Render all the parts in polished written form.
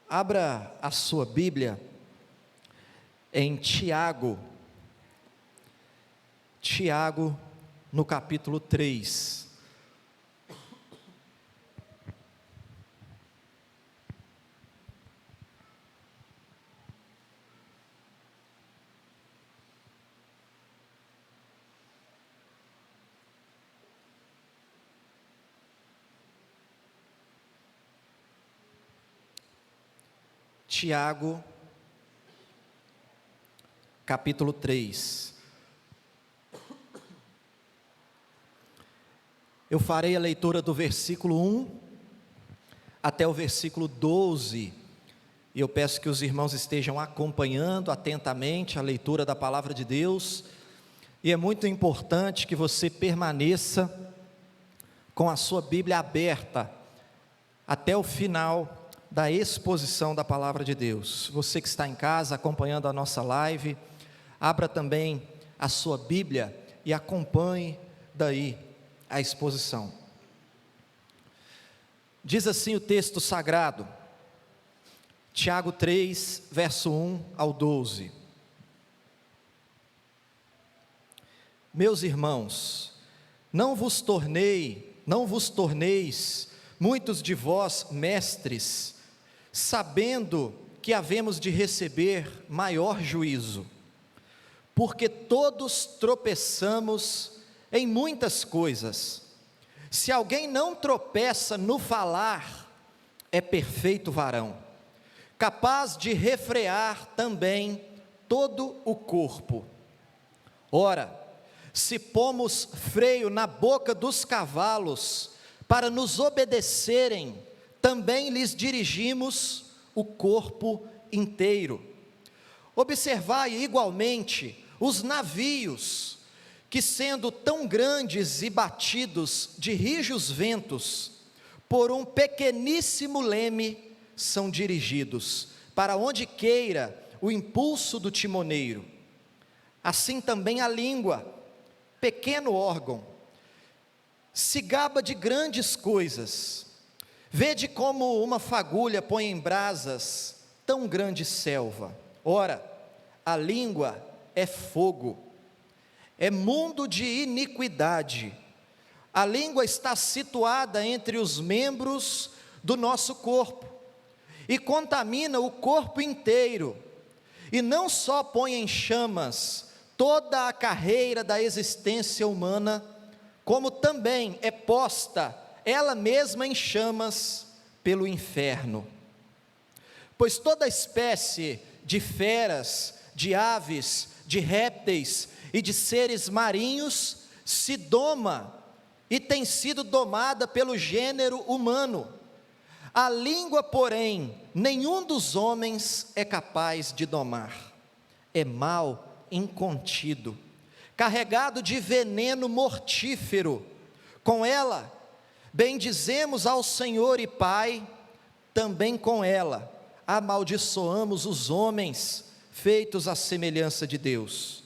Abra a sua Bíblia em Tiago, no capítulo 3. Tiago, capítulo 3. Eu farei a leitura do versículo 1 até o versículo 12, e eu peço que os irmãos estejam acompanhando atentamente a leitura da palavra de Deus, e é muito importante que você permaneça com a sua Bíblia aberta até o final da exposição da palavra de Deus. Você que está em casa acompanhando a nossa live, abra também a sua Bíblia e acompanhe daí a exposição. Diz assim o texto sagrado, Tiago 3, verso 1 ao 12. Meus irmãos, não vos torneis muitos de vós mestres, sabendo que havemos de receber maior juízo, porque todos tropeçamos em muitas coisas. Se alguém não tropeça no falar, é perfeito varão, capaz de refrear também todo o corpo. Ora, se pomos freio na boca dos cavalos, para nos obedecerem, também lhes dirigimos o corpo inteiro. Observai igualmente os navios, que sendo tão grandes e batidos de rijos ventos, por um pequeníssimo leme são dirigidos, para onde queira o impulso do timoneiro. Assim também a língua, pequeno órgão, se gaba de grandes coisas. Vede como uma fagulha põe em brasas tão grande selva. Ora, a língua é fogo, é mundo de iniquidade. A língua está situada entre os membros do nosso corpo e contamina o corpo inteiro, e não só põe em chamas toda a carreira da existência humana, como também é posta ela mesma em chamas pelo inferno. Pois toda espécie de feras, de aves, de répteis e de seres marinhos se doma e tem sido domada pelo gênero humano. A língua, porém, nenhum dos homens é capaz de domar. É mal incontido, carregado de veneno mortífero. Com ela bendizemos ao Senhor e Pai, também com ela amaldiçoamos os homens feitos à semelhança de Deus.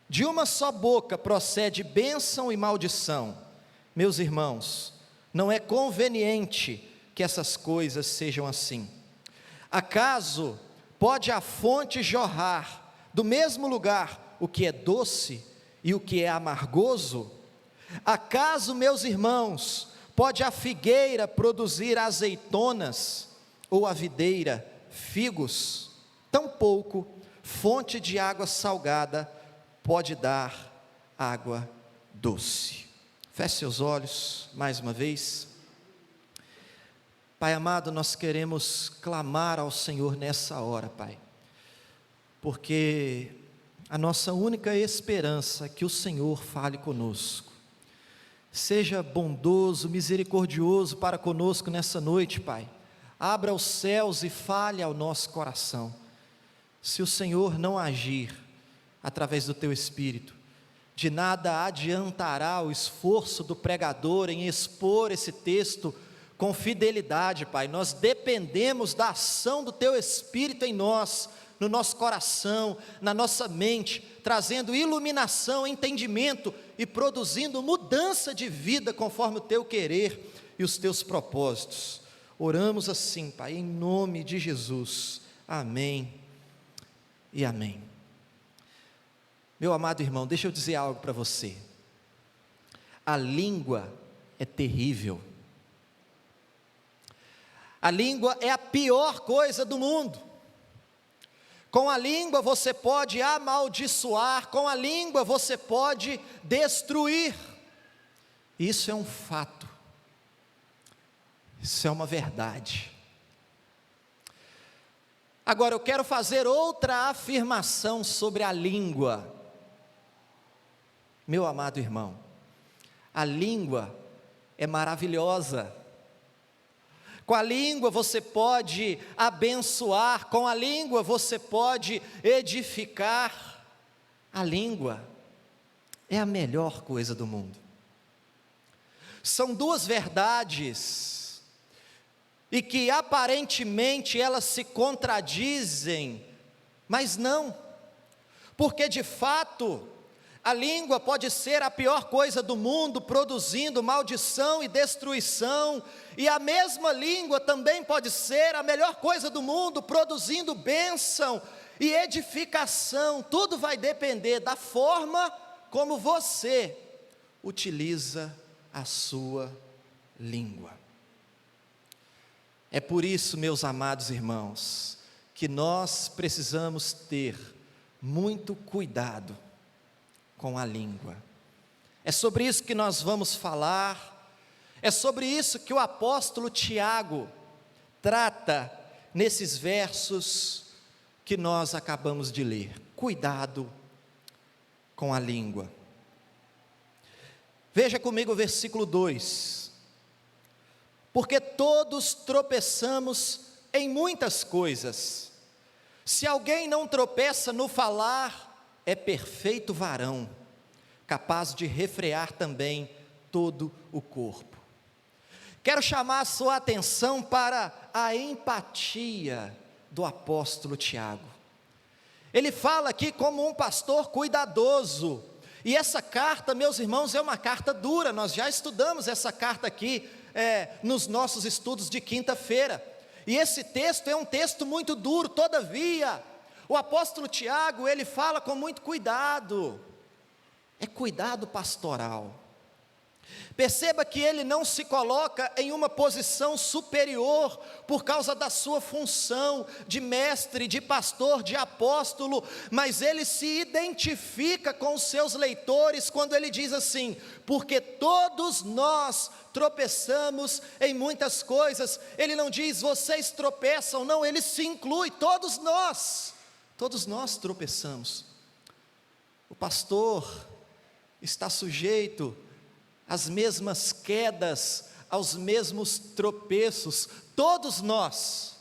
De uma só boca procede bênção e maldição. Meus irmãos, não é conveniente que essas coisas sejam assim. Acaso pode a fonte jorrar do mesmo lugar o que é doce e o que é amargoso? Acaso, meus irmãos, pode a figueira produzir azeitonas, ou a videira figos? Tampouco fonte de água salgada pode dar água doce. Feche seus olhos mais uma vez. Pai amado, nós queremos clamar ao Senhor nessa hora, Pai, porque a nossa única esperança é que o Senhor fale conosco. Seja bondoso, misericordioso para conosco nessa noite, Pai. Abra os céus e fale ao nosso coração. Se o Senhor não agir através do Teu Espírito, de nada adiantará o esforço do pregador em expor esse texto com fidelidade, Pai. Nós dependemos da ação do Teu Espírito em nós, no nosso coração, na nossa mente, trazendo iluminação, entendimento e produzindo mudança de vida conforme o Teu querer e os Teus propósitos. Oramos assim, Pai, em nome de Jesus. Amém e amém. Meu amado irmão, deixa eu dizer algo para você. A língua é terrível. A língua é a pior coisa do mundo. Com a língua você pode amaldiçoar, com a língua você pode destruir. Isso é um fato. Isso é uma verdade. Agora eu quero fazer outra afirmação sobre a língua. Meu amado irmão, a língua é maravilhosa. Com a língua você pode abençoar, com a língua você pode edificar. A língua é a melhor coisa do mundo. São duas verdades, e que aparentemente elas se contradizem, mas não, porque de fato, a língua pode ser a pior coisa do mundo, produzindo maldição e destruição, e a mesma língua também pode ser a melhor coisa do mundo, produzindo bênção e edificação. Tudo vai depender da forma como você utiliza a sua língua. É por isso, meus amados irmãos, que nós precisamos ter muito cuidado com a língua. É sobre isso que nós vamos falar, é sobre isso que o apóstolo Tiago trata nesses versos que nós acabamos de ler. Cuidado com a língua. Veja comigo o versículo 2. Porque todos tropeçamos em muitas coisas. Se alguém não tropeça no falar, é perfeito varão, capaz de refrear também todo o corpo. Quero chamar a sua atenção para a empatia do apóstolo Tiago. Ele fala aqui como um pastor cuidadoso, e essa carta, meus irmãos, é uma carta dura. Nós já estudamos essa carta aqui nos nossos estudos de quinta-feira, e esse texto é um texto muito duro. Todavia, o apóstolo Tiago, ele fala com muito cuidado, é cuidado pastoral. Perceba que ele não se coloca em uma posição superior por causa da sua função de mestre, de pastor, de apóstolo, mas ele se identifica com os seus leitores quando ele diz assim: porque todos nós tropeçamos em muitas coisas. Ele não diz vocês tropeçam, não, ele se inclui, todos nós tropeçamos. O pastor está sujeito às mesmas quedas, aos mesmos tropeços. Todos nós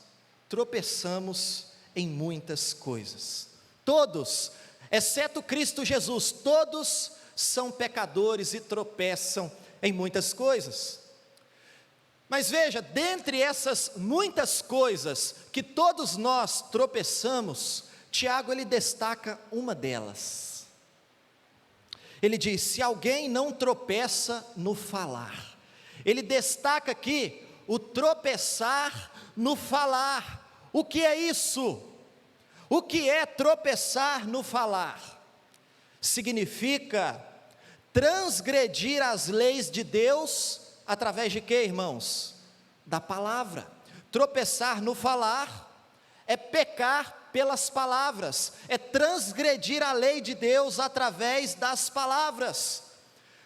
tropeçamos em muitas coisas. Todos, exceto Cristo Jesus, todos são pecadores e tropeçam em muitas coisas. Mas veja, dentre essas muitas coisas que todos nós tropeçamos, Tiago ele destaca uma delas. Ele diz: se alguém não tropeça no falar. Ele destaca aqui o tropeçar no falar. O que é isso? O que é tropeçar no falar? Significa transgredir as leis de Deus através de quê, irmãos? Da palavra. Tropeçar no falar é pecar pelas palavras, é transgredir a lei de Deus através das palavras.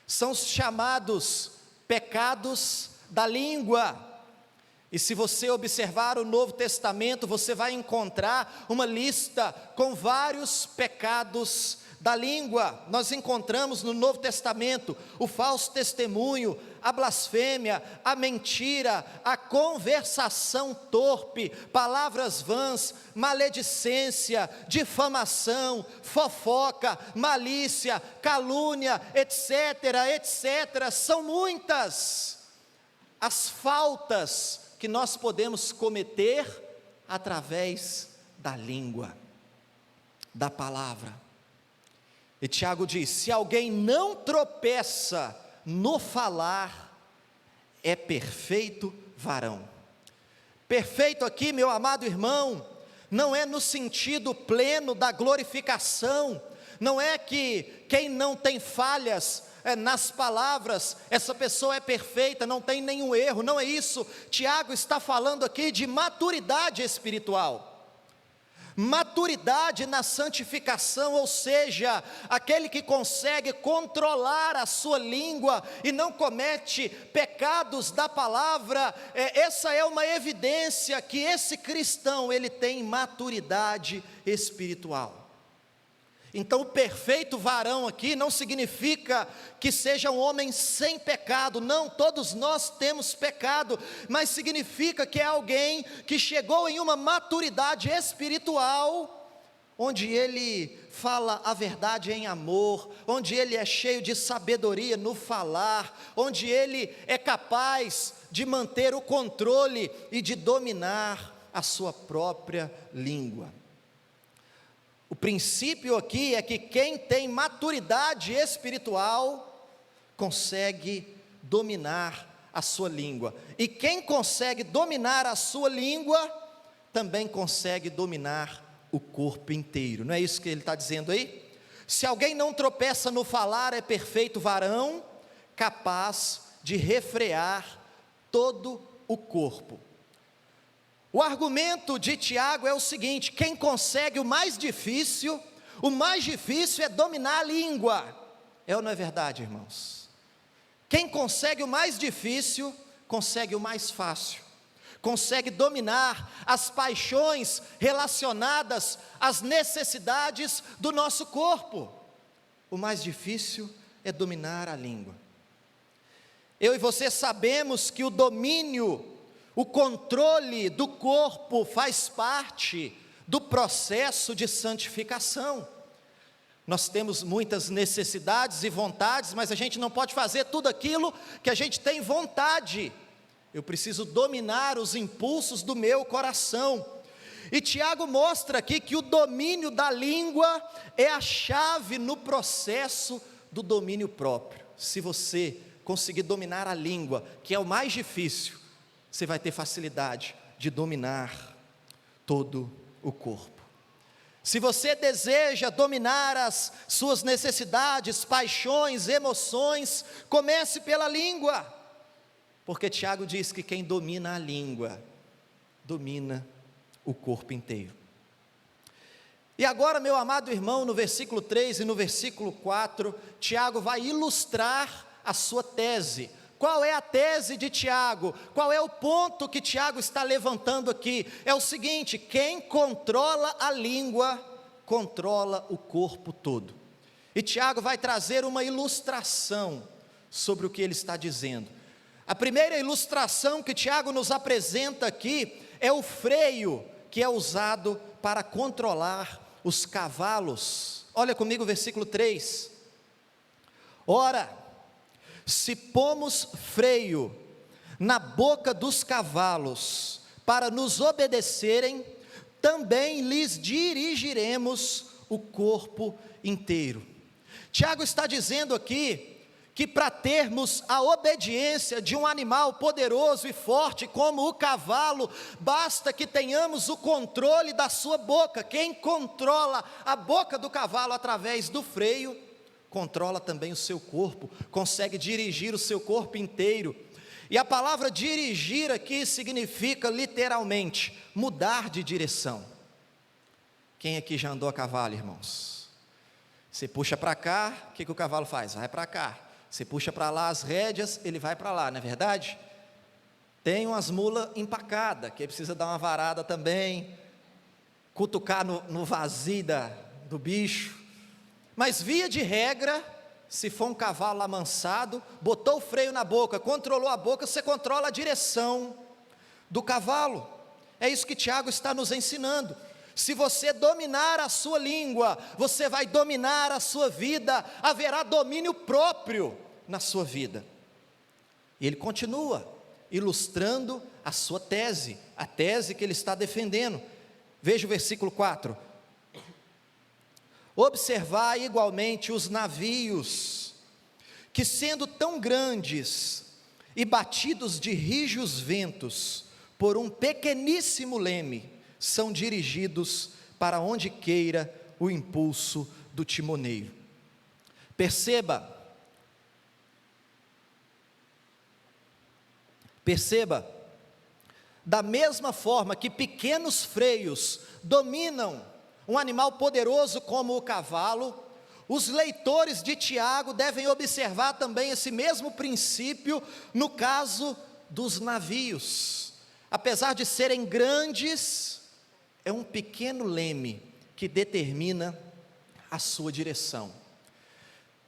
São os chamados pecados da língua. E se você observar o Novo Testamento, você vai encontrar uma lista com vários pecados da língua. Nós encontramos no Novo Testamento o falso testemunho, a blasfêmia, a mentira, a conversação torpe, palavras vãs, maledicência, difamação, fofoca, malícia, calúnia, etc, etc. São muitas as faltas que nós podemos cometer através da língua, da palavra. E Tiago diz: se alguém não tropeça no falar, é perfeito varão. Perfeito aqui, meu amado irmão, não é no sentido pleno da glorificação, não é que quem não tem falhas nas palavras, essa pessoa é perfeita, não tem nenhum erro, não é isso. Tiago está falando aqui de maturidade espiritual. Maturidade na santificação, ou seja, aquele que consegue controlar a sua língua e não comete pecados da palavra, essa é uma evidência que esse cristão, ele tem maturidade espiritual. Então o perfeito varão aqui não significa que seja um homem sem pecado, não, todos nós temos pecado, mas significa que é alguém que chegou em uma maturidade espiritual, onde ele fala a verdade em amor, onde ele é cheio de sabedoria no falar, onde ele é capaz de manter o controle e de dominar a sua própria língua. O princípio aqui é que quem tem maturidade espiritual consegue dominar a sua língua. E quem consegue dominar a sua língua, também consegue dominar o corpo inteiro. Não é isso que ele está dizendo aí? Se alguém não tropeça no falar, é perfeito varão, capaz de refrear todo o corpo. O argumento de Tiago é o seguinte: quem consegue o mais difícil é dominar a língua. É ou não é verdade, irmãos? Quem consegue o mais difícil, consegue o mais fácil. Consegue dominar as paixões relacionadas às necessidades do nosso corpo. O mais difícil é dominar a língua. Eu e você sabemos que o domínio, o controle do corpo faz parte do processo de santificação. Nós temos muitas necessidades e vontades, mas a gente não pode fazer tudo aquilo que a gente tem vontade. Eu preciso dominar os impulsos do meu coração. E Tiago mostra aqui que o domínio da língua é a chave no processo do domínio próprio. Se você conseguir dominar a língua, que é o mais difícil, você vai ter facilidade de dominar todo o corpo. Se você deseja dominar as suas necessidades, paixões, emoções, comece pela língua, porque Tiago diz que quem domina a língua, domina o corpo inteiro. E agora, meu amado irmão, no versículo 3 e no versículo 4, Tiago vai ilustrar a sua tese. Qual é a tese de Tiago? Qual é o ponto que Tiago está levantando aqui? É o seguinte: quem controla a língua, controla o corpo todo. E Tiago vai trazer uma ilustração sobre o que ele está dizendo. A primeira ilustração que Tiago nos apresenta aqui é o freio que é usado para controlar os cavalos. Olha comigo o versículo 3. Ora, se pomos freio na boca dos cavalos para nos obedecerem, também lhes dirigiremos o corpo inteiro. Tiago está dizendo aqui que para termos a obediência de um animal poderoso e forte como o cavalo, basta que tenhamos o controle da sua boca. Quem controla a boca do cavalo através do freio, controla também o seu corpo, consegue dirigir o seu corpo inteiro. E a palavra dirigir aqui significa literalmente mudar de direção. Quem aqui já andou a cavalo, irmãos? Você puxa para cá, o que o cavalo faz? Vai para cá. Você puxa para lá as rédeas, ele vai para lá, não é verdade? Tem umas mulas empacadas, que precisa dar uma varada também, cutucar no vazio do bicho. Mas via de regra, se for um cavalo amansado, botou o freio na boca, controlou a boca, você controla a direção do cavalo. É isso que Tiago está nos ensinando. Se você dominar a sua língua, você vai dominar a sua vida, haverá domínio próprio na sua vida. E ele continua ilustrando a sua tese, a tese que ele está defendendo. Veja o versículo 4. Observai igualmente os navios, que sendo tão grandes e batidos de rijos ventos, por um pequeníssimo leme, são dirigidos para onde queira o impulso do timoneiro. Perceba, da mesma forma que pequenos freios dominam um animal poderoso como o cavalo, os leitores de Tiago devem observar também esse mesmo princípio no caso dos navios. Apesar de serem grandes, é um pequeno leme que determina a sua direção.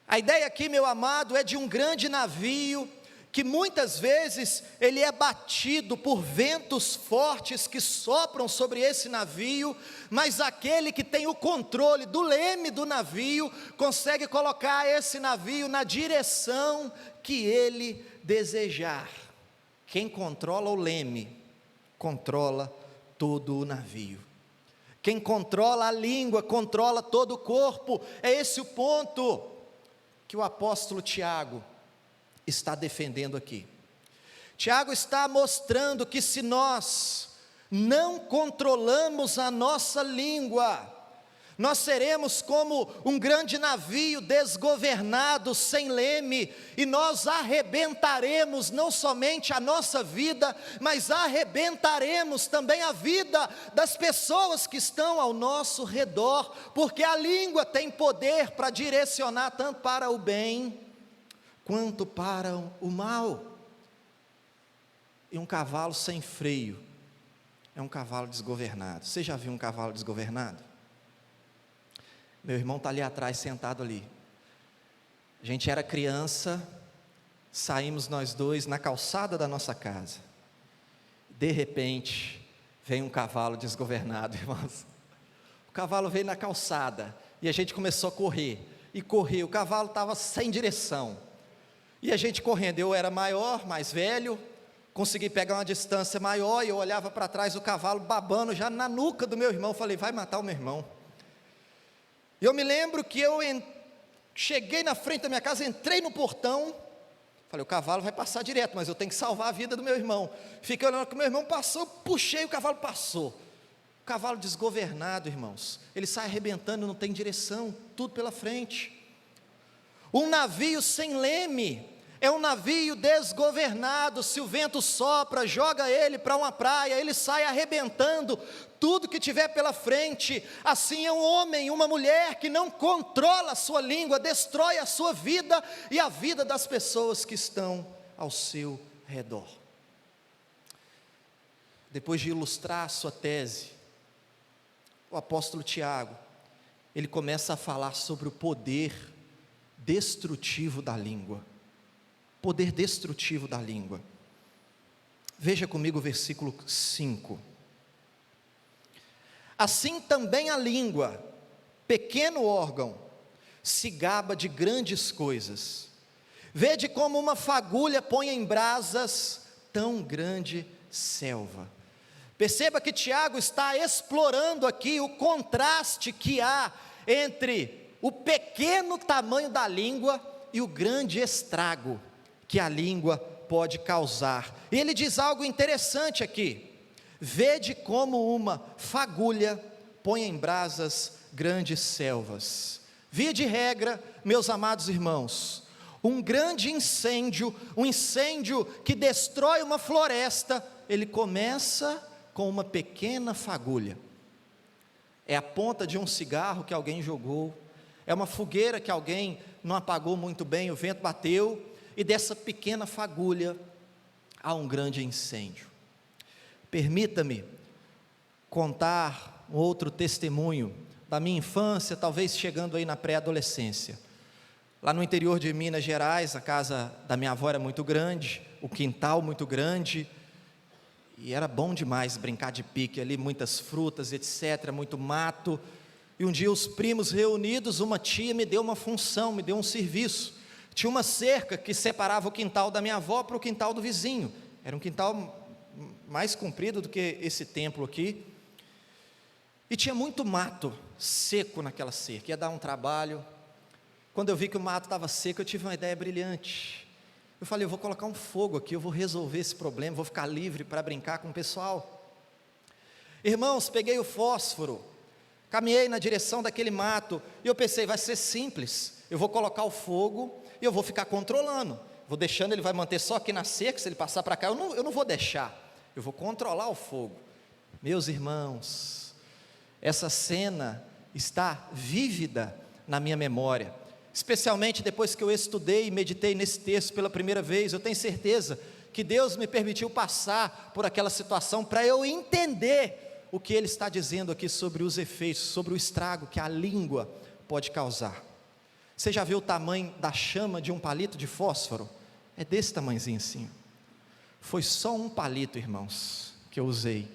A ideia aqui, meu amado, é de um grande navio que muitas vezes ele é batido por ventos fortes que sopram sobre esse navio, mas aquele que tem o controle do leme do navio consegue colocar esse navio na direção que ele desejar. Quem controla o leme, controla todo o navio. Quem controla a língua, controla todo o corpo. É esse o ponto que o apóstolo Tiago está defendendo aqui. Tiago está mostrando que se nós não controlamos a nossa língua, nós seremos como um grande navio desgovernado, sem leme, e nós arrebentaremos não somente a nossa vida, mas arrebentaremos também a vida das pessoas que estão ao nosso redor, porque a língua tem poder para direcionar tanto para o bem quanto para o mal. E um cavalo sem freio é um cavalo desgovernado. Você já viu um cavalo desgovernado? Meu irmão está ali atrás, sentado ali. A gente era criança, saímos nós dois na calçada da nossa casa. De repente, vem um cavalo desgovernado, irmãos. O cavalo veio na calçada e a gente começou a correr. E correr, o cavalo estava sem direção. E a gente correndo, eu era maior, mais velho, consegui pegar uma distância maior, e eu olhava para trás, o cavalo babando já na nuca do meu irmão. Falei, vai matar o meu irmão. E eu me lembro que eu cheguei na frente da minha casa, entrei no portão, falei, o cavalo vai passar direto, mas eu tenho que salvar a vida do meu irmão. Fiquei olhando que o meu irmão passou, puxei, o cavalo passou. O cavalo desgovernado, irmãos, ele sai arrebentando, não tem direção, tudo pela frente. Um navio sem leme é um navio desgovernado. Se o vento sopra, joga ele para uma praia, ele sai arrebentando tudo que tiver pela frente. Assim é um homem, uma mulher que não controla a sua língua, destrói a sua vida e a vida das pessoas que estão ao seu redor. Depois de ilustrar a sua tese, o apóstolo Tiago, ele começa a falar sobre o poder destrutivo da língua. Poder destrutivo da língua. Veja comigo o versículo 5. Assim também a língua, pequeno órgão, se gaba de grandes coisas. Vede como uma fagulha põe em brasas tão grande selva. Perceba que Tiago está explorando aqui o contraste que há entre o pequeno tamanho da língua e o grande estrago que a língua pode causar. E ele diz algo interessante aqui: vede como uma fagulha põe em brasas grandes selvas. Via de regra, meus amados irmãos, um grande incêndio, um incêndio que destrói uma floresta, ele começa com uma pequena fagulha. É a ponta de um cigarro que alguém jogou, é uma fogueira que alguém não apagou muito bem, o vento bateu, e dessa pequena fagulha há um grande incêndio. Permita-me contar um outro testemunho da minha infância, talvez chegando aí na pré-adolescência. Lá no interior de Minas Gerais, a casa da minha avó era muito grande, o quintal muito grande, e era bom demais brincar de pique ali, muitas frutas, etc., muito mato. E um dia os primos reunidos, uma tia me deu uma função, me deu um serviço. Tinha uma cerca que separava o quintal da minha avó para o quintal do vizinho. Era um quintal mais comprido do que esse templo aqui. E tinha muito mato seco naquela cerca, ia dar um trabalho. Quando eu vi que o mato estava seco, eu tive uma ideia brilhante. Eu falei, eu vou colocar um fogo aqui, eu vou resolver esse problema, vou ficar livre para brincar com o pessoal. Irmãos, peguei o fósforo, caminhei na direção daquele mato, e eu pensei, vai ser simples, eu vou colocar o fogo, e eu vou ficar controlando, vou deixando, ele vai manter só aqui na seca, se ele passar para cá, eu não vou deixar, eu vou controlar o fogo. Meus irmãos, essa cena está vívida na minha memória, especialmente depois que eu estudei e meditei nesse texto pela primeira vez. Eu tenho certeza que Deus me permitiu passar por aquela situação para eu entender o que Ele está dizendo aqui sobre os efeitos, sobre o estrago que a língua pode causar. Você já viu o tamanho da chama de um palito de fósforo? É desse tamanhozinho assim. Foi só um palito, irmãos, que eu usei,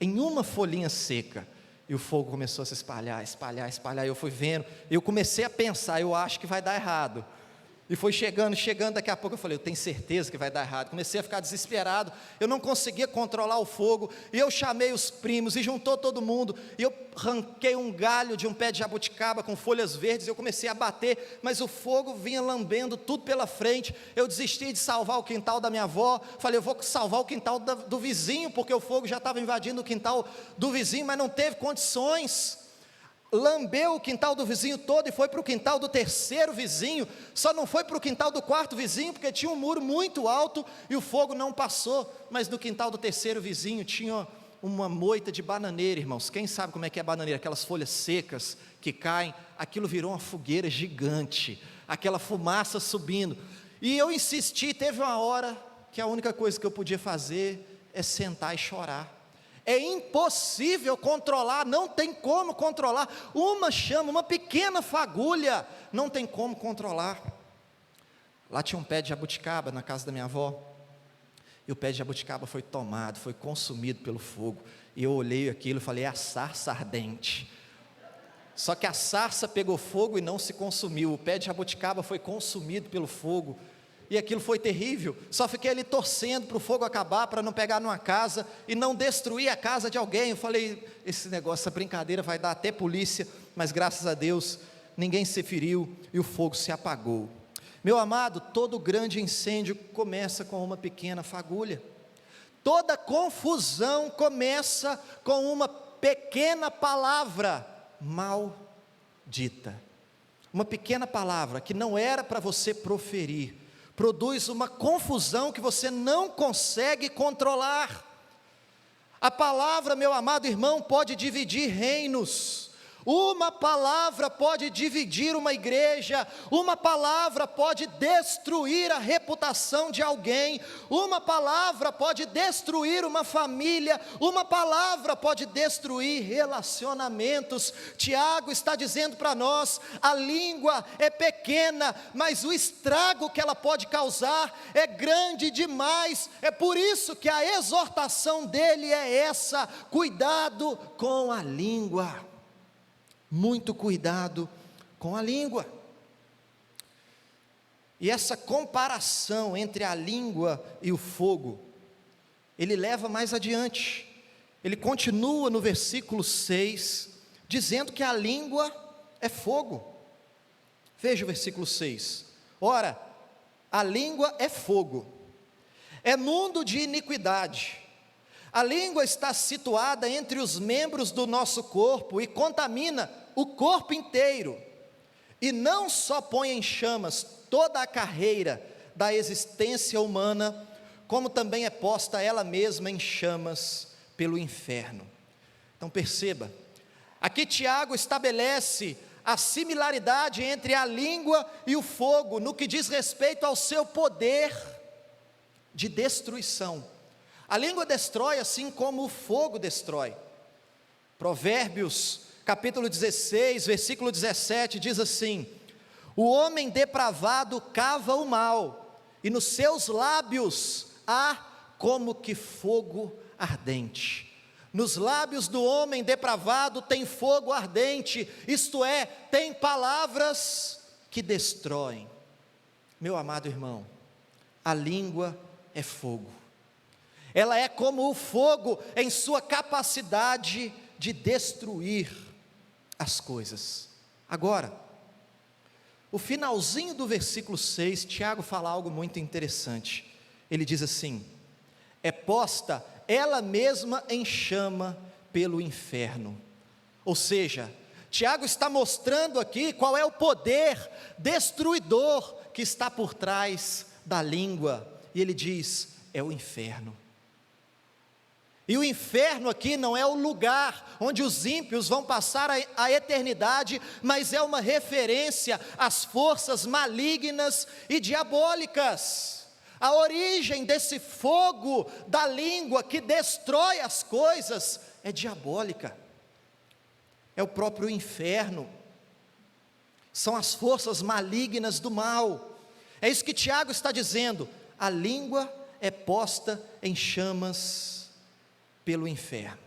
em uma folhinha seca, e o fogo começou a se espalhar, espalhar, espalhar, e eu fui vendo, eu comecei a pensar, eu acho que vai dar errado, e foi chegando, daqui a pouco eu falei, eu tenho certeza que vai dar errado, comecei a ficar desesperado, eu não conseguia controlar o fogo, e eu chamei os primos, e juntou todo mundo, e eu arranquei um galho de um pé de jabuticaba com folhas verdes, e eu comecei a bater, mas o fogo vinha lambendo tudo pela frente. Eu desisti de salvar o quintal da minha avó, falei, eu vou salvar o quintal do vizinho, porque o fogo já estava invadindo o quintal do vizinho, mas não teve condições, lambeu o quintal do vizinho todo, e foi para o quintal do terceiro vizinho, só não foi para o quintal do quarto vizinho, porque tinha um muro muito alto, e o fogo não passou, mas no quintal do terceiro vizinho, tinha uma moita de bananeira, irmãos. Quem sabe como é que é bananeira? Aquelas folhas secas que caem, aquilo virou uma fogueira gigante, aquela fumaça subindo, e eu insisti, teve uma hora, que a única coisa que eu podia fazer, é sentar e chorar. É impossível controlar, não tem como controlar, uma chama, uma pequena fagulha, não tem como controlar. Lá tinha um pé de jabuticaba na casa da minha avó, e o pé de jabuticaba foi tomado, foi consumido pelo fogo, e eu olhei aquilo e falei, é a sarça ardente. Só que a sarça pegou fogo e não se consumiu, o pé de jabuticaba foi consumido pelo fogo, e aquilo foi terrível. Só fiquei ali torcendo para o fogo acabar, para não pegar numa casa e não destruir a casa de alguém. Eu falei, esse negócio, essa brincadeira vai dar até polícia, mas graças a Deus, ninguém se feriu e o fogo se apagou. Meu amado, todo grande incêndio começa com uma pequena fagulha, toda confusão começa com uma pequena palavra maldita, uma pequena palavra que não era para você proferir, produz uma confusão que você não consegue controlar. A palavra, meu amado irmão, pode dividir reinos. Uma palavra pode dividir uma igreja, uma palavra pode destruir a reputação de alguém, uma palavra pode destruir uma família, uma palavra pode destruir relacionamentos. Tiago está dizendo para nós, a língua é pequena, mas o estrago que ela pode causar é grande demais. É por isso que a exortação dele é essa: cuidado com a língua. Muito cuidado com a língua. E essa comparação entre a língua e o fogo, ele leva mais adiante. Ele continua no versículo 6, dizendo que a língua é fogo. Veja o versículo 6. Ora, a língua é fogo, é mundo de iniquidade. A língua está situada entre os membros do nosso corpo e contamina o corpo inteiro, e não só põe em chamas toda a carreira da existência humana, como também é posta ela mesma em chamas pelo inferno. Então perceba, aqui Tiago estabelece a similaridade entre a língua e o fogo, no que diz respeito ao seu poder de destruição. A língua destrói assim como o fogo destrói. Provérbios capítulo 16, versículo 17, diz assim: o homem depravado cava o mal, e nos seus lábios há como que fogo ardente. Nos lábios do homem depravado tem fogo ardente, isto é, tem palavras que destroem. Meu amado irmão, a língua é fogo, ela é como o fogo em sua capacidade de destruir as coisas. Agora, o finalzinho do versículo 6, Tiago fala algo muito interessante. Ele diz assim: é posta ela mesma em chama pelo inferno. Ou seja, Tiago está mostrando aqui qual é o poder destruidor que está por trás da língua, e ele diz: é o inferno. E o inferno aqui não é o lugar onde os ímpios vão passar a eternidade, mas é uma referência às forças malignas e diabólicas. A origem desse fogo da língua que destrói as coisas é diabólica, é o próprio inferno, são as forças malignas do mal. É isso que Tiago está dizendo: a língua é posta em chamas pelo inferno.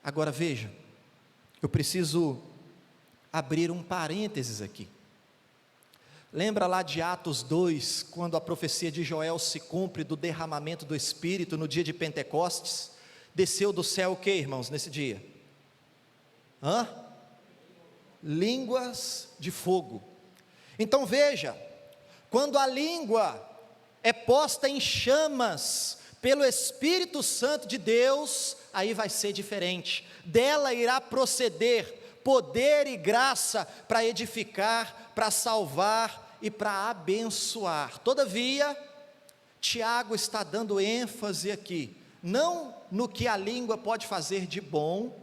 Agora veja, eu preciso abrir um parênteses aqui. Lembra lá de Atos 2, quando a profecia de Joel se cumpre do derramamento do Espírito no dia de Pentecostes? Desceu do céu o que, irmãos, nesse dia? Línguas de fogo. Então veja, quando a língua é posta em chamas pelo Espírito Santo de Deus, aí vai ser diferente. Dela irá proceder poder e graça para edificar, para salvar e para abençoar. Todavia, Tiago está dando ênfase aqui, não no que a língua pode fazer de bom,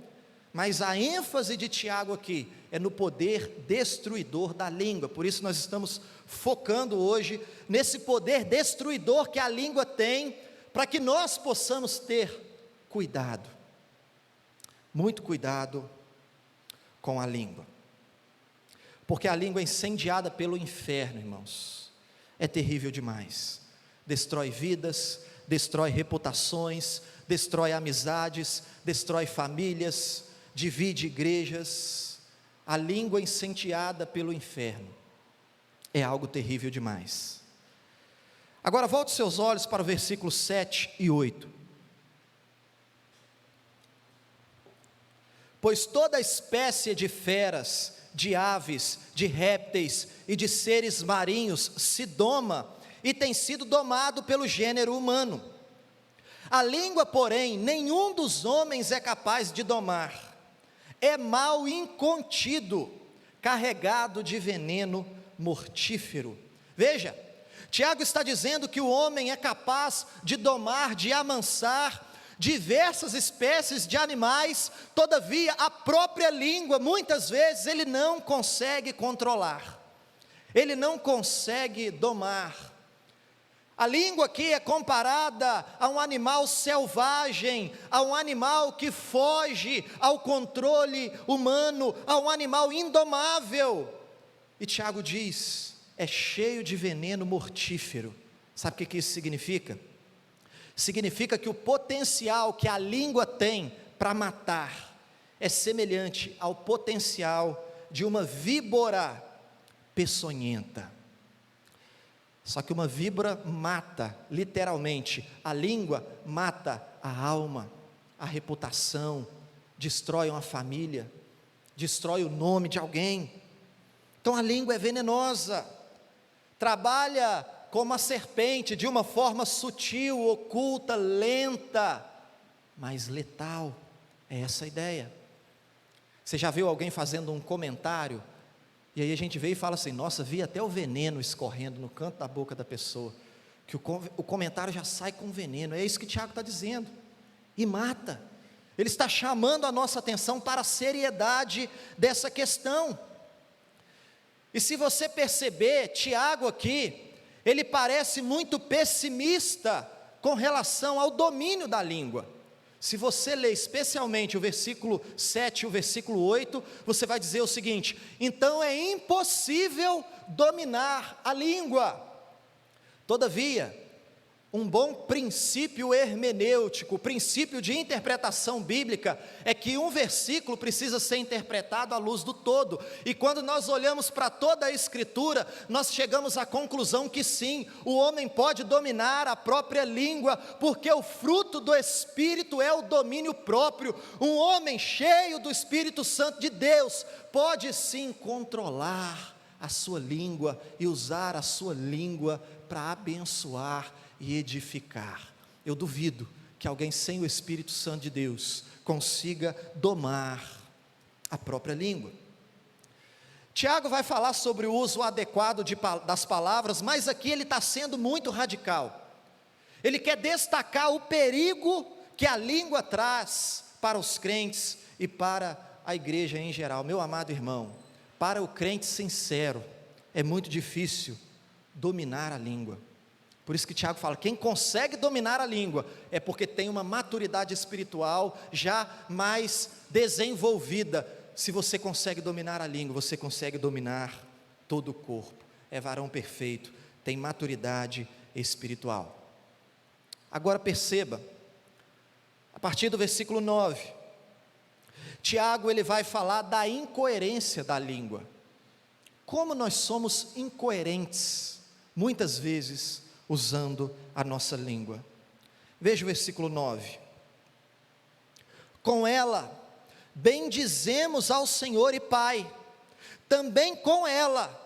mas a ênfase de Tiago aqui é no poder destruidor da língua. Por isso nós estamos focando hoje nesse poder destruidor que a língua tem, para que nós possamos ter cuidado, muito cuidado com a língua, porque a língua é incendiada pelo inferno, irmãos, é terrível demais, destrói vidas, destrói reputações, destrói amizades, destrói famílias, divide igrejas. A língua incendiada pelo inferno é algo terrível demais. Agora volte seus olhos para o versículo 7 e 8. Pois toda espécie de feras, de aves, de répteis e de seres marinhos se doma e tem sido domado pelo gênero humano. A língua, porém, nenhum dos homens é capaz de domar. É mal incontido, carregado de veneno mortífero. Veja, Tiago está dizendo que o homem é capaz de domar, de amansar diversas espécies de animais, todavia a própria língua, muitas vezes, ele não consegue controlar, ele não consegue domar. A língua aqui é comparada a um animal selvagem, a um animal que foge ao controle humano, a um animal indomável. E Tiago diz: é cheio de veneno mortífero. Sabe o que isso significa? Significa que o potencial que a língua tem para matar é semelhante ao potencial de uma víbora peçonhenta. Só que uma víbora mata, literalmente, a língua mata a alma, a reputação, destrói uma família, destrói o nome de alguém. Então a língua é venenosa, trabalha como a serpente, de uma forma sutil, oculta, lenta, mas letal. É essa a ideia. Você já viu alguém fazendo um comentário, e aí a gente vê e fala assim: nossa, vi até o veneno escorrendo no canto da boca da pessoa, que o comentário já sai com veneno. É isso que Tiago está dizendo, e mata. Ele está chamando a nossa atenção para a seriedade dessa questão. E se você perceber, Tiago aqui, ele parece muito pessimista com relação ao domínio da língua. Se você ler especialmente o versículo 7 e o versículo 8, você vai dizer o seguinte: então é impossível dominar a língua. Todavia, Um bom princípio hermenêutico, princípio de interpretação bíblica, é que um versículo precisa ser interpretado à luz do todo, e quando nós olhamos para toda a Escritura, nós chegamos à conclusão que sim, o homem pode dominar a própria língua, porque o fruto do Espírito é o domínio próprio. Um homem cheio do Espírito Santo de Deus, pode sim controlar a sua língua, e usar a sua língua para abençoar e edificar. Eu duvido que alguém sem o Espírito Santo de Deus consiga domar a própria língua. Tiago vai falar sobre o uso adequado das palavras, mas aqui ele está sendo muito radical. Ele quer destacar o perigo que a língua traz para os crentes e para a igreja em geral. Meu amado irmão, para o crente sincero, é muito difícil dominar a língua. Por isso que Tiago fala, quem consegue dominar a língua, é porque tem uma maturidade espiritual já mais desenvolvida. Se você consegue dominar a língua, você consegue dominar todo o corpo. É varão perfeito, tem maturidade espiritual. Agora perceba, a partir do versículo 9, Tiago ele vai falar da incoerência da língua. Como nós somos incoerentes, muitas vezes, usando a nossa língua. Veja o versículo 9. Com ela, bendizemos ao Senhor e Pai, também com ela,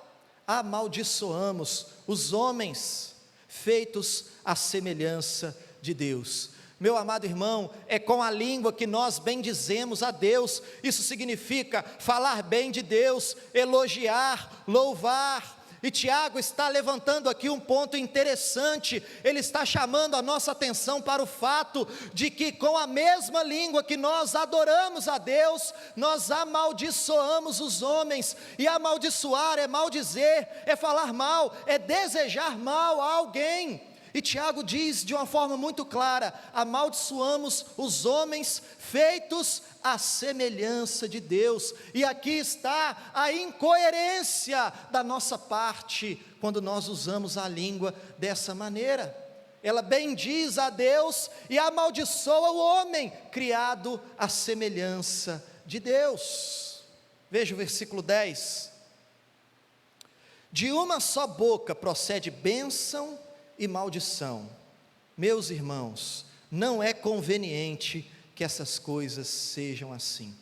amaldiçoamos os homens, feitos à semelhança de Deus. Meu amado irmão, é com a língua que nós bendizemos a Deus. Isso significa falar bem de Deus, elogiar, louvar. E Tiago está levantando aqui um ponto interessante. Ele está chamando a nossa atenção para o fato de que com a mesma língua que nós adoramos a Deus, nós amaldiçoamos os homens. E amaldiçoar é maldizer, é falar mal, é desejar mal a alguém. E Tiago diz de uma forma muito clara: amaldiçoamos os homens feitos à semelhança de Deus. E aqui está a incoerência da nossa parte, quando nós usamos a língua dessa maneira. Ela bendiz a Deus e amaldiçoa o homem, criado à semelhança de Deus. Veja o versículo 10. De uma só boca procede bênção e maldição. Meus irmãos, não é conveniente que essas coisas sejam assim.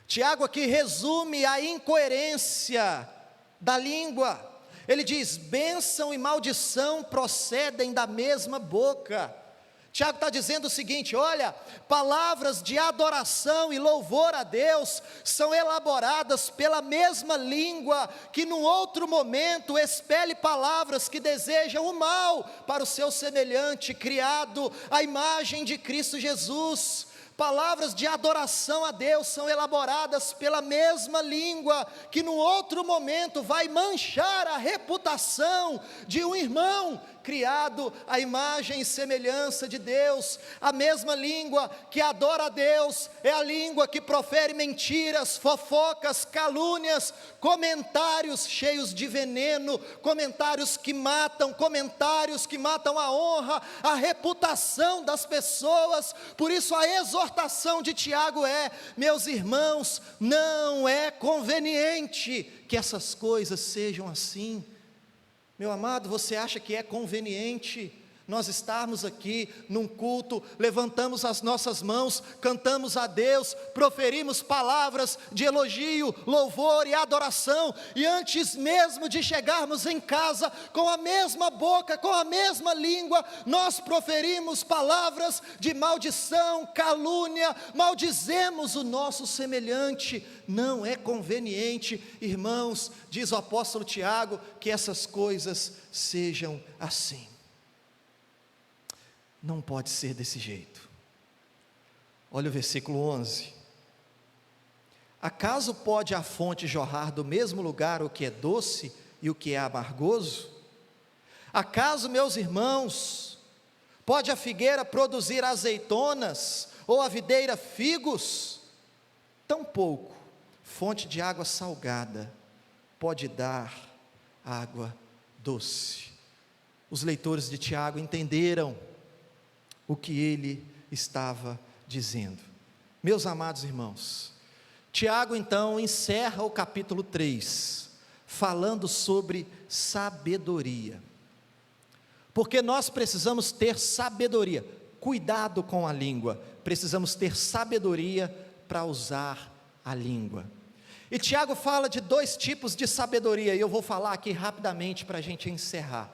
Tiago aqui resume a incoerência da língua. Ele diz: bênção e maldição procedem da mesma boca. Tiago está dizendo o seguinte: olha, palavras de adoração e louvor a Deus são elaboradas pela mesma língua que num outro momento expele palavras que desejam o mal para o seu semelhante, criado à imagem de Cristo Jesus. Palavras de adoração a Deus são elaboradas pela mesma língua que num outro momento vai manchar a reputação de um irmão criado à imagem e semelhança de Deus. A mesma língua que adora a Deus é a língua que profere mentiras, fofocas, calúnias, comentários cheios de veneno, comentários que matam a honra, a reputação das pessoas. Por isso a exortação de Tiago é: meus irmãos, não é conveniente que essas coisas sejam assim. Meu amado, você acha que é conveniente nós estarmos aqui num culto, levantamos as nossas mãos, cantamos a Deus, proferimos palavras de elogio, louvor e adoração, e antes mesmo de chegarmos em casa, com a mesma boca, com a mesma língua, nós proferimos palavras de maldição, calúnia, maldizemos o nosso semelhante? Não é conveniente, irmãos, diz o apóstolo Tiago, que essas coisas sejam assim. Não pode ser desse jeito. Olha o versículo 11. Acaso pode a fonte jorrar do mesmo lugar o que é doce e o que é amargoso? Acaso, meus irmãos, pode a figueira produzir azeitonas ou a videira figos? Tampouco fonte de água salgada pode dar água doce. os leitores de Tiago entenderam o que ele estava dizendo. Meus amados irmãos, Tiago então encerra o capítulo 3, falando sobre sabedoria, porque nós precisamos ter sabedoria, cuidado com a língua, precisamos ter sabedoria para usar a língua. E Tiago fala de 2 tipos de sabedoria, e eu vou falar aqui rapidamente para a gente encerrar.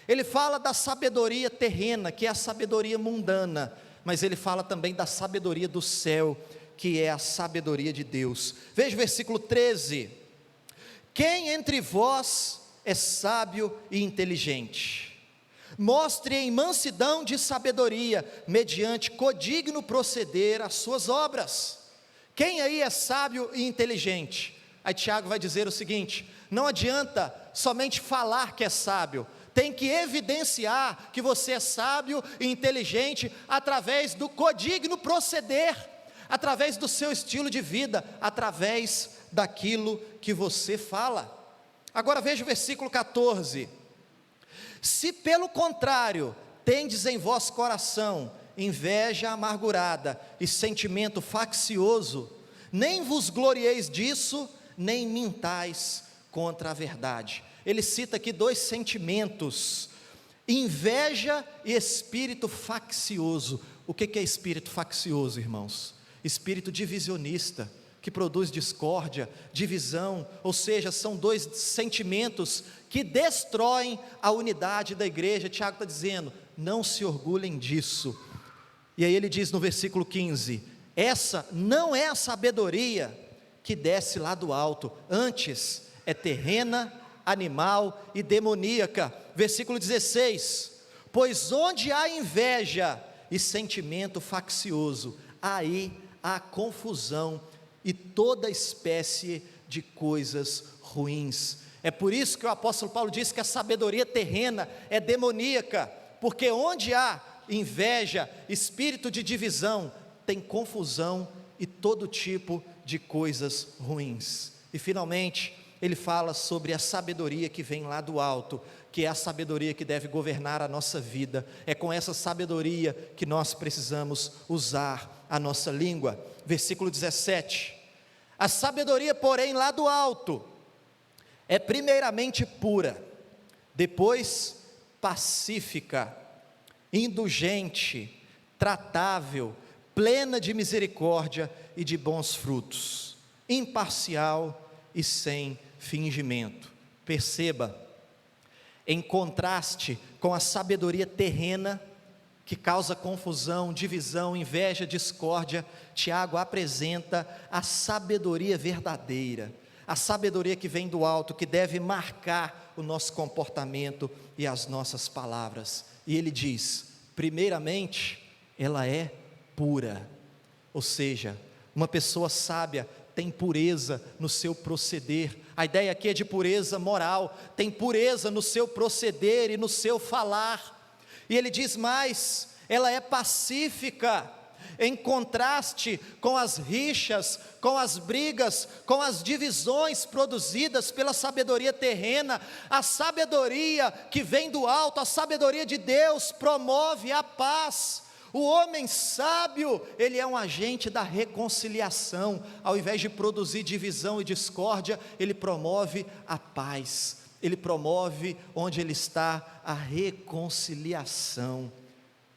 Ele fala da sabedoria terrena, que é a sabedoria mundana, mas ele fala também da sabedoria do céu, que é a sabedoria de Deus. Veja o versículo 13: quem entre vós é sábio e inteligente? Mostre em mansidão de sabedoria, mediante codigno proceder as suas obras. Quem aí é sábio e inteligente? Aí Tiago vai dizer o seguinte: não adianta somente falar que é sábio, tem que evidenciar que você é sábio e inteligente através do codigno proceder, através do seu estilo de vida, através daquilo que você fala. Agora veja o versículo 14: se pelo contrário tendes em vosso coração inveja amargurada e sentimento faccioso, nem vos glorieis disso, nem mintais contra a verdade. Ele cita aqui 2 sentimentos: inveja e espírito faccioso. O que é espírito faccioso, irmãos? Espírito divisionista, que produz discórdia, divisão, ou seja, são 2 sentimentos que destroem a unidade da igreja. Tiago está dizendo, não se orgulhem disso. E aí ele diz no versículo 15, essa não é a sabedoria que desce lá do alto, antes é terrena, animal e demoníaca. Versículo 16, pois onde há inveja e sentimento faccioso, aí há confusão e toda espécie de coisas ruins. É por isso que o apóstolo Paulo diz que a sabedoria terrena é demoníaca, porque onde há inveja, espírito de divisão, tem confusão e todo tipo de coisas ruins. E finalmente, ele fala sobre a sabedoria que vem lá do alto, que é a sabedoria que deve governar a nossa vida. É com essa sabedoria que nós precisamos usar a nossa língua. Versículo 17, a sabedoria, porém, lá do alto, é primeiramente pura, depois pacífica, indulgente, tratável, plena de misericórdia e de bons frutos, imparcial e sem fingimento. Perceba, em contraste com a sabedoria terrena, que causa confusão, divisão, inveja, discórdia, Tiago apresenta a sabedoria verdadeira, a sabedoria que vem do alto, que deve marcar o nosso comportamento e as nossas palavras. E ele diz, primeiramente, ela é pura, ou seja, uma pessoa sábia tem pureza no seu proceder. A ideia aqui é de pureza moral, tem pureza no seu proceder e no seu falar. E ele diz mais, ela é pacífica, em contraste com as rixas, com as brigas, com as divisões produzidas pela sabedoria terrena. A sabedoria que vem do alto, a sabedoria de Deus, promove a paz. O homem sábio, ele é um agente da reconciliação. Ao invés de produzir divisão e discórdia, ele promove a paz. Ele promove onde ele está a reconciliação.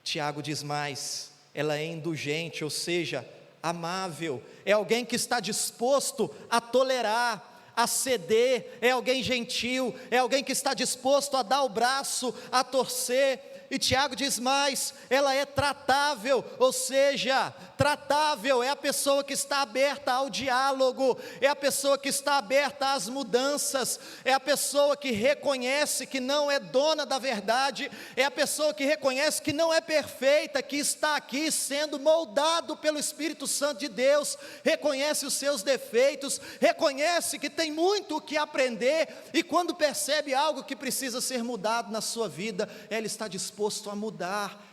Tiago diz mais, ela é indulgente, ou seja, amável, é alguém que está disposto a tolerar, a ceder, é alguém gentil, é alguém que está disposto a dar o braço, a torcer. E Tiago diz mais, ela é tratável, ou seja, tratável é a pessoa que está aberta ao diálogo, é a pessoa que está aberta às mudanças, é a pessoa que reconhece que não é dona da verdade, é a pessoa que reconhece que não é perfeita, que está aqui sendo moldado pelo Espírito Santo de Deus, reconhece os seus defeitos, reconhece que tem muito o que aprender, e quando percebe algo que precisa ser mudado na sua vida, ela está disposta a mudar.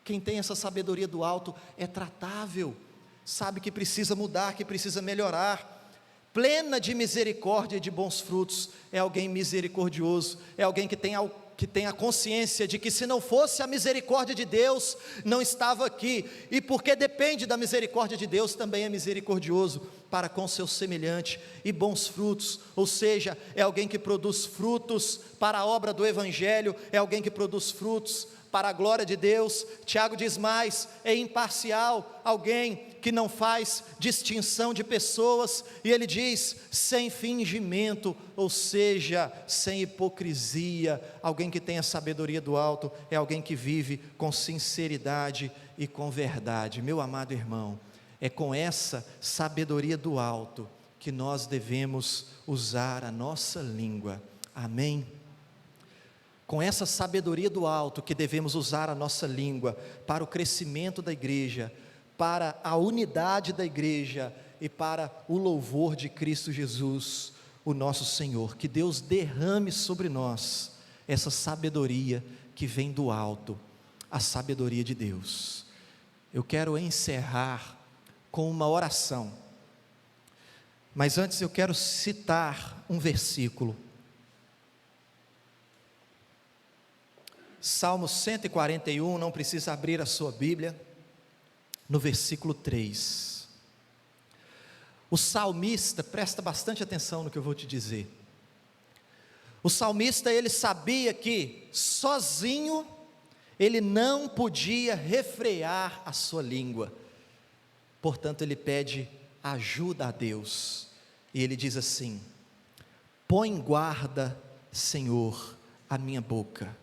Quem tem essa sabedoria do alto é tratável, sabe que precisa mudar, que precisa melhorar. Plena de misericórdia e de bons frutos, é alguém misericordioso, é alguém que tem que tem a consciência de que se não fosse a misericórdia de Deus, não estava aqui, e porque depende da misericórdia de Deus, também é misericordioso para com seu semelhante, e bons frutos, ou seja, é alguém que produz frutos para a obra do Evangelho, é alguém que produz frutos para a glória de Deus. Tiago diz mais, é imparcial, alguém que não faz distinção de pessoas, e ele diz, sem fingimento, ou seja, sem hipocrisia. Alguém que tem a sabedoria do alto, é alguém que vive com sinceridade e com verdade. Meu amado irmão, é com essa sabedoria do alto, que nós devemos usar a nossa língua, amém? Com essa sabedoria do alto que devemos usar a nossa língua para o crescimento da igreja, para a unidade da igreja e para o louvor de Cristo Jesus, o nosso Senhor. Que Deus derrame sobre nós essa sabedoria que vem do alto, a sabedoria de Deus. Eu quero encerrar com uma oração, mas antes eu quero citar um versículo. Salmo 141, não precisa abrir a sua Bíblia, no versículo 3. O salmista, presta bastante atenção no que eu vou te dizer. O salmista, ele sabia que sozinho ele não podia refrear a sua língua, portanto ele pede ajuda a Deus, e ele diz assim: põe guarda, Senhor, a minha boca,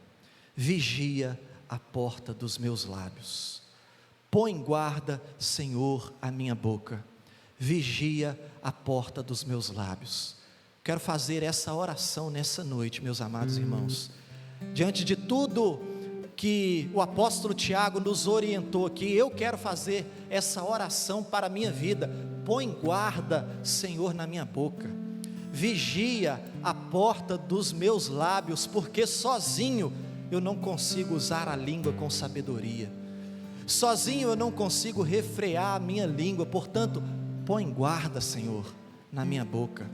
vigia a porta dos meus lábios. Põe guarda, Senhor, a minha boca, vigia a porta dos meus lábios. Quero fazer essa oração nessa noite, meus amados irmãos, diante de tudo que o apóstolo Tiago nos orientou aqui. Eu quero fazer essa oração para a minha vida. Põe guarda, Senhor, na minha boca, vigia a porta dos meus lábios, porque sozinho eu não consigo usar a língua com sabedoria, sozinho eu não consigo refrear a minha língua, portanto, põe guarda, Senhor, na minha boca,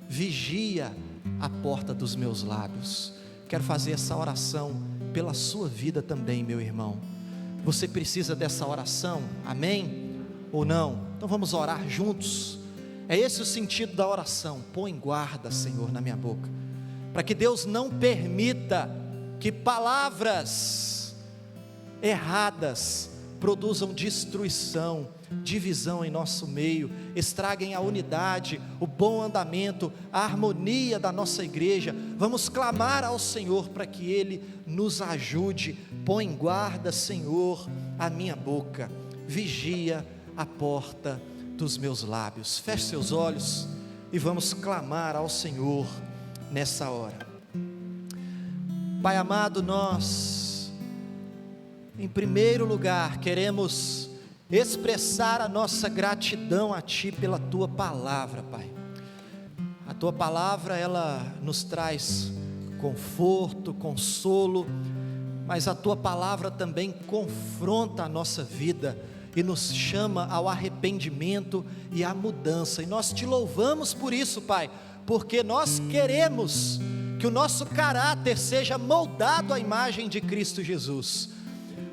vigia a porta dos meus lábios. Quero fazer essa oração pela sua vida também, meu irmão. Você precisa dessa oração, amém? Ou não? Então vamos orar juntos. É esse o sentido da oração: põe guarda, Senhor, na minha boca, para que Deus não permita que palavras erradas produzam destruição, divisão em nosso meio, estraguem a unidade, o bom andamento, a harmonia da nossa igreja. Vamos clamar ao Senhor para que Ele nos ajude. Põe guarda, Senhor, a minha boca, vigia a porta dos meus lábios. Feche seus olhos e vamos clamar ao Senhor nessa hora. Pai amado, nós, em primeiro lugar, queremos expressar a nossa gratidão a Ti pela Tua palavra, Pai. A Tua palavra, ela nos traz conforto, consolo, mas a Tua palavra também confronta a nossa vida e nos chama ao arrependimento e à mudança, e nós Te louvamos por isso, Pai, porque nós queremos que o nosso caráter seja moldado à imagem de Cristo Jesus.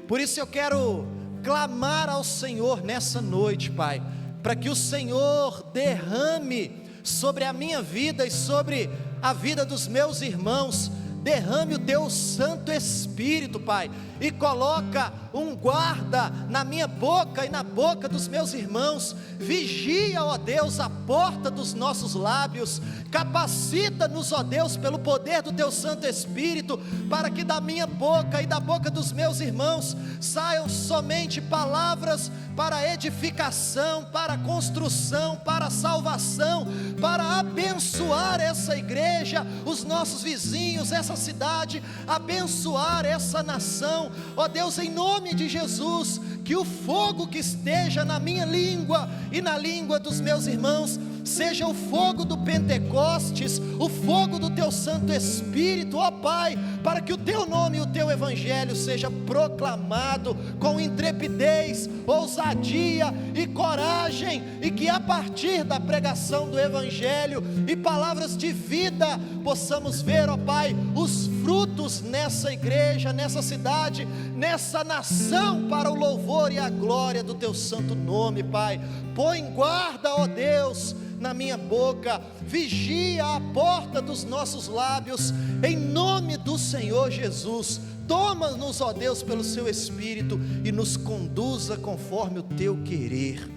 Por isso eu quero clamar ao Senhor nessa noite, Pai, para que o Senhor derrame sobre a minha vida e sobre a vida dos meus irmãos, derrame o Teu Santo Espírito, Pai, e coloca um guarda na minha boca e na boca dos meus irmãos. Vigia, ó Deus, a porta dos nossos lábios, capacita-nos, ó Deus, pelo poder do Teu Santo Espírito, para que da minha boca e da boca dos meus irmãos saiam somente palavras para edificação, para construção, para salvação, para abençoar essa igreja, os nossos vizinhos, essa cidade, abençoar essa nação. Ó Deus, em nome de Jesus, que o fogo que esteja na minha língua e na língua dos meus irmãos seja o fogo do Pentecostes, o fogo do Teu Santo Espírito, ó Pai, para que o Teu nome e o Teu Evangelho seja proclamado com intrepidez, ousadia e coragem, e que a partir da pregação do Evangelho e palavras de vida, possamos ver, ó Pai, os frutos frutos nessa igreja, nessa cidade, nessa nação, para o louvor e a glória do teu santo nome, Pai. Põe guarda, ó Deus, na minha boca, vigia a porta dos nossos lábios, em nome do Senhor Jesus. Toma-nos, ó Deus, pelo seu Espírito e nos conduza conforme o teu querer.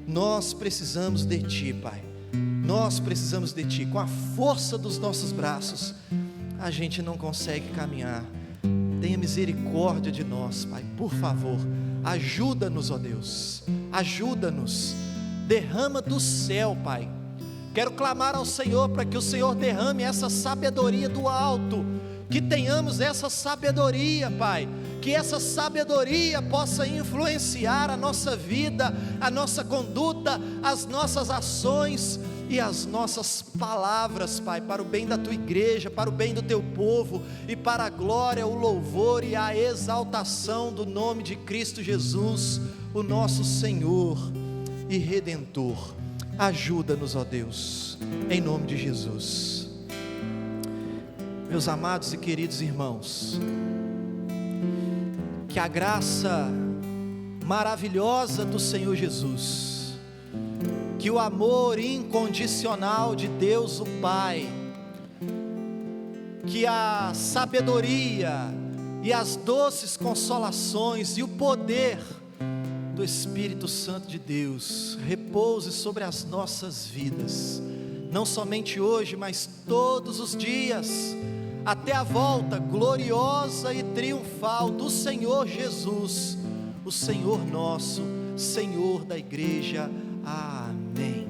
Nós precisamos de ti, Pai. Nós precisamos de ti. Com a força dos nossos braços a gente não consegue caminhar. Tenha misericórdia de nós, Pai, por favor. Ajuda-nos, ó Deus, ajuda-nos. Derrama do céu, Pai. Quero clamar ao Senhor para que o Senhor derrame essa sabedoria do alto, que tenhamos essa sabedoria, Pai, que essa sabedoria possa influenciar a nossa vida, a nossa conduta, as nossas ações e as nossas palavras, Pai, para o bem da tua igreja, para o bem do teu povo e para a glória, o louvor e a exaltação do nome de Cristo Jesus, o nosso Senhor e Redentor. Ajuda-nos, ó Deus, em nome de Jesus. Meus amados e queridos irmãos, que a graça maravilhosa do Senhor Jesus, que o amor incondicional de Deus o Pai, que a sabedoria e as doces consolações e o poder do Espírito Santo de Deus repouse sobre as nossas vidas, não somente hoje, mas todos os dias, até a volta gloriosa e triunfal do Senhor Jesus, o Senhor nosso, Senhor da igreja. Amém.